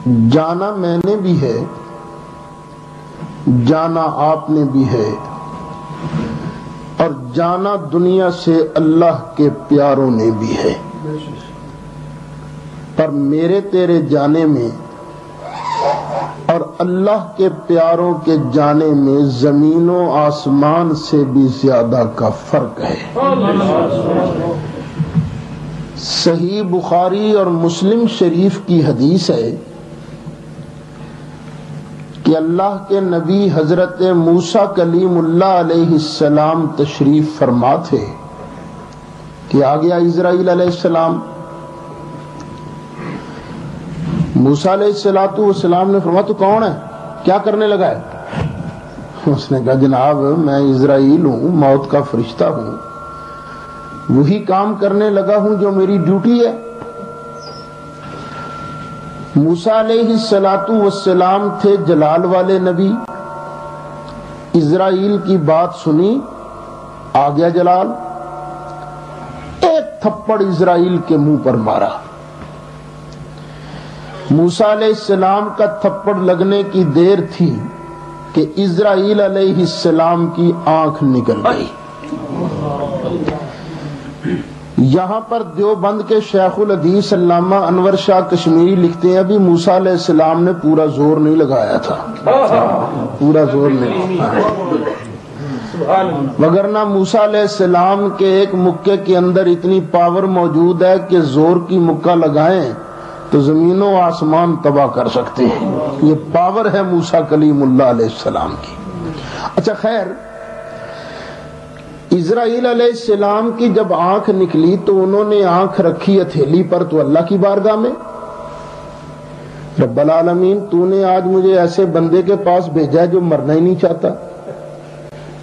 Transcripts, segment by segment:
جانا میں نے بھی ہے، جانا آپ نے بھی ہے، اور جانا دنیا سے اللہ کے پیاروں نے بھی ہے، پر میرے تیرے جانے میں اور اللہ کے پیاروں کے جانے میں زمین و آسمان سے بھی زیادہ کا فرق ہے۔ صحیح بخاری اور مسلم شریف کی حدیث ہے کہ اللہ کے نبی حضرت موسیٰ کلیم اللہ علیہ السلام تشریف فرما تھے کہ آ گیا اسرائیل علیہ السلام۔ موسیٰ علیہ السلام نے فرمایا تو کون ہے، کیا کرنے لگا ہے؟ اس نے کہا جناب میں اسرائیل ہوں، موت کا فرشتہ ہوں، وہی کام کرنے لگا ہوں جو میری ڈیوٹی ہے۔ موسیٰ علیہ السلام تھے جلال والے نبی، اسرائیل کی بات سنی، آ گیا جلال، ایک تھپڑ اسرائیل کے منہ پر مارا۔ موسیٰ علیہ السلام کا تھپڑ لگنے کی دیر تھی کہ اسرائیل علیہ السلام کی آنکھ نکل گئی۔ یہاں پر دیوبند کے شیخ الحدیث علامہ انور شاہ کشمیری لکھتے ہیں ابھی موسیٰ علیہ السلام نے پورا زور نہیں لگایا تھا، پورا زور نہیں، وگرنہ موسیٰ علیہ السلام کے ایک مکے کے اندر اتنی پاور موجود ہے کہ زور کی مکہ لگائیں تو زمین و آسمان تباہ کر سکتے ہیں، یہ پاور ہے موسیٰ کلیم اللہ علیہ السلام کی۔ اچھا خیر، اسرائیل علیہ السلام کی جب آنکھ نکلی تو انہوں نے آنکھ رکھی ہتھیلی پر تو اللہ کی بارگاہ میں، رب العالمین تو نے آج مجھے ایسے بندے کے پاس بھیجا ہے جو مرنا ہی نہیں چاہتا،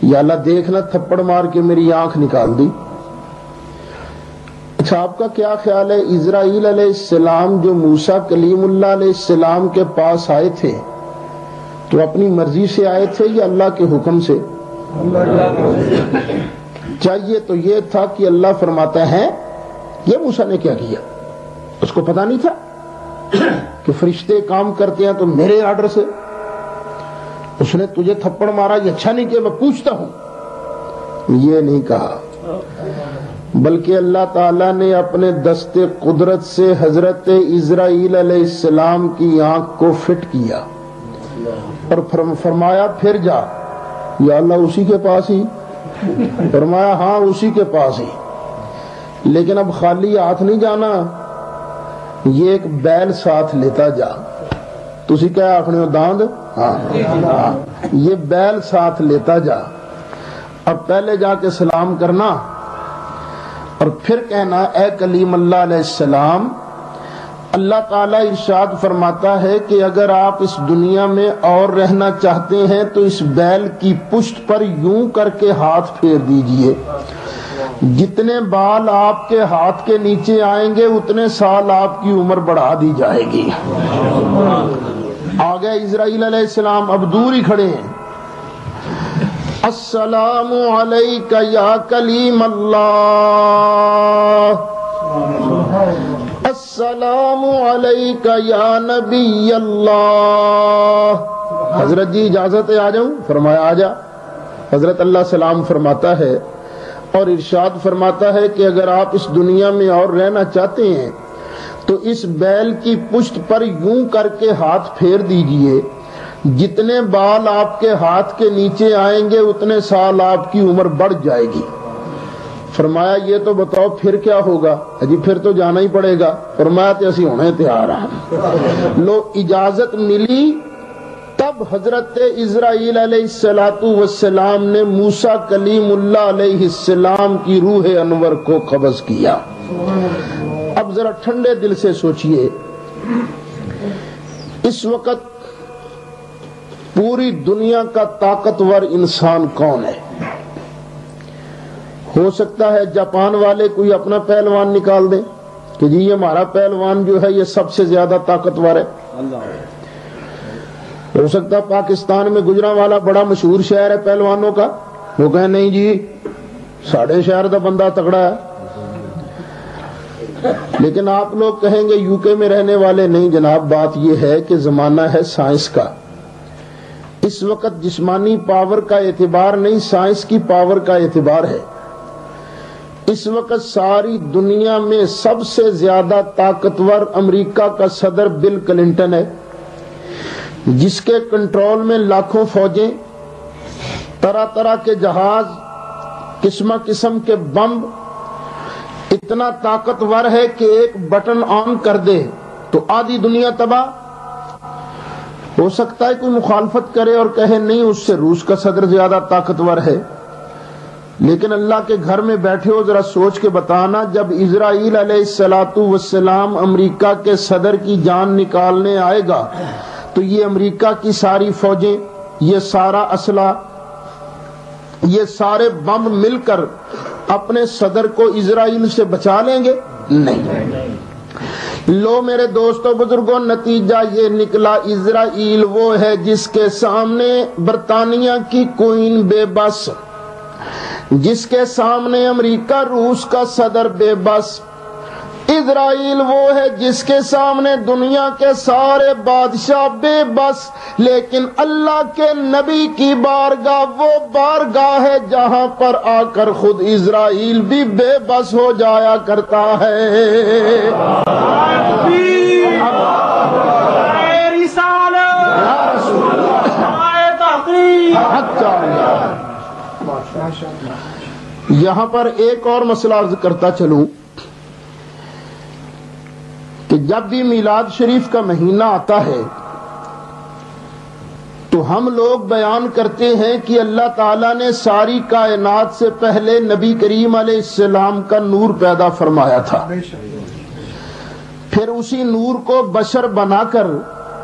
یا اللہ دیکھنا تھپڑ مار کے میری آنکھ نکال دی۔ اچھا آپ کا کیا خیال ہے، اسرائیل علیہ السلام جو موسیٰ کلیم اللہ علیہ السلام کے پاس آئے تھے تو اپنی مرضی سے آئے تھے یا اللہ کے حکم سے؟ چاہیے تو یہ تھا کہ اللہ فرماتا ہے یہ موسیٰ نے کیا کیا، اس کو پتا نہیں تھا کہ فرشتے کام کرتے ہیں تو میرے آرڈر سے، اس نے تجھے تھپڑ مارا یہ اچھا نہیں کہ میں پوچھتا ہوں، یہ نہیں کہا، بلکہ اللہ تعالیٰ نے اپنے دست قدرت سے حضرت اسرائیل علیہ السلام کی آنکھ کو فٹ کیا اور فرمایا پھر جا، یا اللہ اسی کے پاس ہی؟ فرمایا ہاں اسی کے پاس ہی، لیکن اب خالی ہاتھ نہیں جانا، یہ ایک بیل ساتھ لیتا جا، تسی کیا آخنے ہو داند، ہاں یہ بیل ساتھ لیتا جا، اب پہلے جا کے سلام کرنا اور پھر کہنا اے کلیم اللہ علیہ السلام، اللہ تعالیٰ ارشاد فرماتا ہے کہ اگر آپ اس دنیا میں اور رہنا چاہتے ہیں تو اس بیل کی پشت پر یوں کر کے ہاتھ پھیر دیجئے، جتنے بال آپ کے ہاتھ کے نیچے آئیں گے اتنے سال آپ کی عمر بڑھا دی جائے گی۔ آگے اسرائیل علیہ السلام اب دور ہی کھڑے ہیں، السلام علیک یا کلیم اللہ، السلام علیک یا نبی اللہ۔ حضرت جی اجازت ہے آ جاؤں؟ فرمایا آ جا۔ حضرت اللہ سلام فرماتا ہے اور ارشاد فرماتا ہے کہ اگر آپ اس دنیا میں اور رہنا چاہتے ہیں تو اس بیل کی پشت پر یوں کر کے ہاتھ پھیر دیجئے، جتنے بال آپ کے ہاتھ کے نیچے آئیں گے اتنے سال آپ کی عمر بڑھ جائے گی۔ فرمایا یہ تو بتاؤ پھر کیا ہوگا؟ جی پھر تو جانا ہی پڑے گا۔ فرمایا تے اسی ہونے تیار ہیں۔ لو اجازت ملی تب حضرت اسرائیل علیہ السلام نے موسیٰ کلیم اللہ علیہ السلام کی روح انور کو قبض کیا۔ اب ذرا ٹھنڈے دل سے سوچئے، اس وقت پوری دنیا کا طاقتور انسان کون ہے؟ ہو سکتا ہے جاپان والے کوئی اپنا پہلوان نکال دیں کہ جی یہ ہمارا پہلوان جو ہے یہ سب سے زیادہ طاقتور ہے۔ ہو سکتا ہے پاکستان میں گجرانوالا بڑا مشہور شہر ہے پہلوانوں کا، وہ کہیں نہیں جی ساڑھے شہر دا بندہ تگڑا ہے۔ لیکن آپ لوگ کہیں گے یو کے میں رہنے والے، نہیں جناب، بات یہ ہے کہ زمانہ ہے سائنس کا. اس وقت جسمانی پاور کا اعتبار نہیں، سائنس کی پاور کا اعتبار ہے. اس وقت ساری دنیا میں سب سے زیادہ طاقتور امریکہ کا صدر بل کلنٹن ہے، جس کے کنٹرول میں لاکھوں فوجیں، طرح طرح کے جہاز، قسم قسم کے بم، اتنا طاقتور ہے کہ ایک بٹن آن کر دے تو آدھی دنیا تباہ. ہو سکتا ہے کوئی مخالفت کرے اور کہے نہیں اس سے روس کا صدر زیادہ طاقتور ہے، لیکن اللہ کے گھر میں بیٹھے ہو ذرا سوچ کے بتانا، جب اسرائیل علیہ السلام امریکہ کے صدر کی جان نکالنے آئے گا تو یہ امریکہ کی ساری فوجیں، یہ سارا اسلحہ، یہ سارے بم مل کر اپنے صدر کو اسرائیل سے بچا لیں گے؟ نہیں. لو میرے دوستو بزرگوں، نتیجہ یہ نکلا، اسرائیل وہ ہے جس کے سامنے برطانیہ کی کوئین بے بس، جس کے سامنے امریکہ روس کا صدر بے بس. اسرائیل وہ ہے جس کے سامنے دنیا کے سارے بادشاہ بے بس، لیکن اللہ کے نبی کی بارگاہ وہ بارگاہ ہے جہاں پر آ کر خود اسرائیل بھی بے بس ہو جایا کرتا ہے. یہاں پر ایک اور مسئلہ عرض کرتا چلوں کہ جب بھی میلاد شریف کا مہینہ آتا ہے تو ہم لوگ بیان کرتے ہیں کہ اللہ تعالیٰ نے ساری کائنات سے پہلے نبی کریم علیہ السلام کا نور پیدا فرمایا تھا، پھر اسی نور کو بشر بنا کر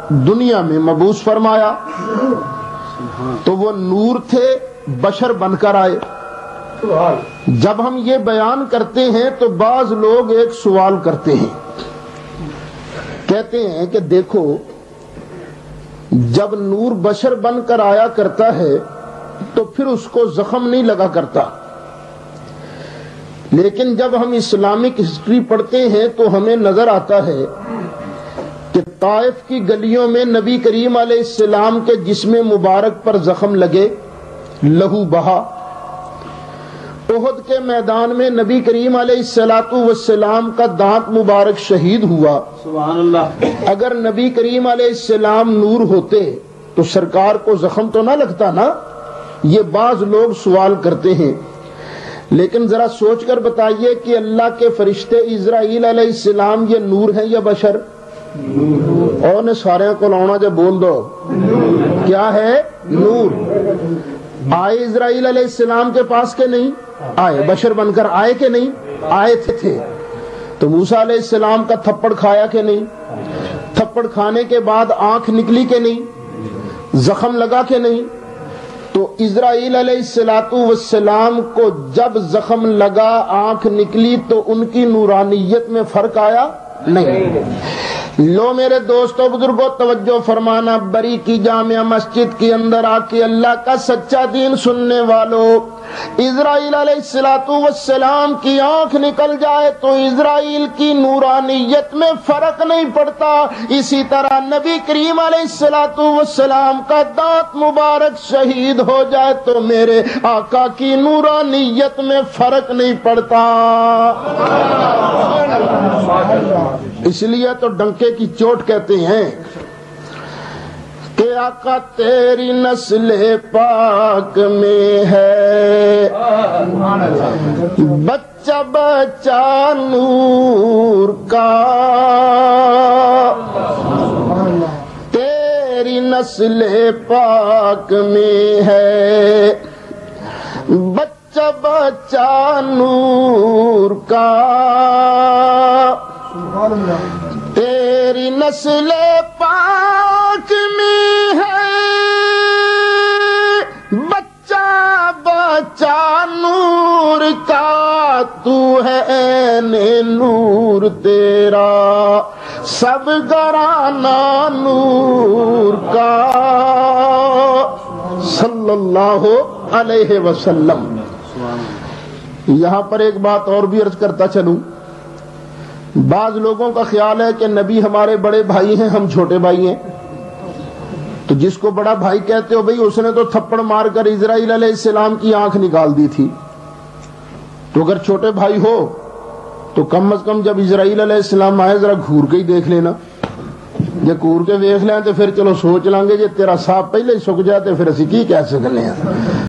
دنیا میں مبعوث فرمایا. تو وہ نور تھے، بشر بن کر آئے. جب ہم یہ بیان کرتے ہیں تو بعض لوگ ایک سوال کرتے ہیں، کہتے ہیں کہ دیکھو جب نور بشر بن کر آیا کرتا ہے تو پھر اس کو زخم نہیں لگا کرتا، لیکن جب ہم اسلامک ہسٹری پڑھتے ہیں تو ہمیں نظر آتا ہے کہ طائف کی گلیوں میں نبی کریم علیہ السلام کے جسم مبارک پر زخم لگے، لہو بہا. احد کے میدان میں نبی کریم علیہ السلام کا دانت مبارک شہید ہوا. سبحان اللہ. اگر نبی کریم علیہ السلام نور ہوتے تو سرکار کو زخم تو نہ لگتا نا. یہ بعض لوگ سوال کرتے ہیں، لیکن ذرا سوچ کر بتائیے کہ اللہ کے فرشتے اسرائیل علیہ السلام یہ نور ہیں یا بشر؟ اور نے سارے کو لاؤنا جب بول دو کیا ہے؟ نور. آئے اسرائیل علیہ السلام کے پاس کے نہیں آئے؟ بشر بن کر آئے کہ نہیں آئے تھے؟ تو موسیٰ علیہ السلام کا تھپڑ کھایا کہ نہیں؟ تھپڑ کھانے کے بعد آنکھ نکلی کہ نہیں؟ زخم لگا کہ نہیں؟ تو اسرائیل علیہ السلام کو جب زخم لگا، آنکھ نکلی، تو ان کی نورانیت میں فرق آیا نہیں. لو میرے دوستو بزرگوں توجہ فرمانا، بری کی جامع مسجد کے اندر آ کے اللہ کا سچا دین سننے والوں، اسرائیل علیہ السلام کی آنکھ نکل جائے تو اسرائیل کی نورانیت میں فرق نہیں پڑتا. اسی طرح نبی کریم علیہ السلام کا دانت مبارک شہید ہو جائے تو میرے آقا کی نورانیت میں فرق نہیں پڑتا. اس لیے تو ڈنکے کی چوٹ کہتے ہیں کہ آقا تیری نسل پاک میں ہے بچہ بچہ نور کا، تیری نسل پاک میں ہے بچہ بچہ نور کا، تیری نسل پاک میں ہے بچہ بچہ نور کا، تو ہے عین نور تیرا سب گھرانہ نور کا، صلی اللہ علیہ وسلم. یہاں پر ایک بات اور بھی عرض کرتا چلوں، بعض لوگوں کا خیال ہے کہ نبی ہمارے بڑے بھائی ہیں، ہم چھوٹے بھائی ہیں، تو جس کو بڑا بھائی کہتے ہو بھئی اس نے تو تھپڑ مار کر اسرائیل علیہ السلام کی آنکھ نکال دی تھی، تو اگر چھوٹے بھائی ہو تو کم از کم جب اسرائیل علیہ السلام آئے ذرا گھور کے ہی دیکھ لینا، جے گھور کے دیکھ لیں تو پھر چلو سوچ لیں گے جے تیرا صاحب پہلے ہی سک جاتے پھر اسی کی کہہ سکنے ہیں۔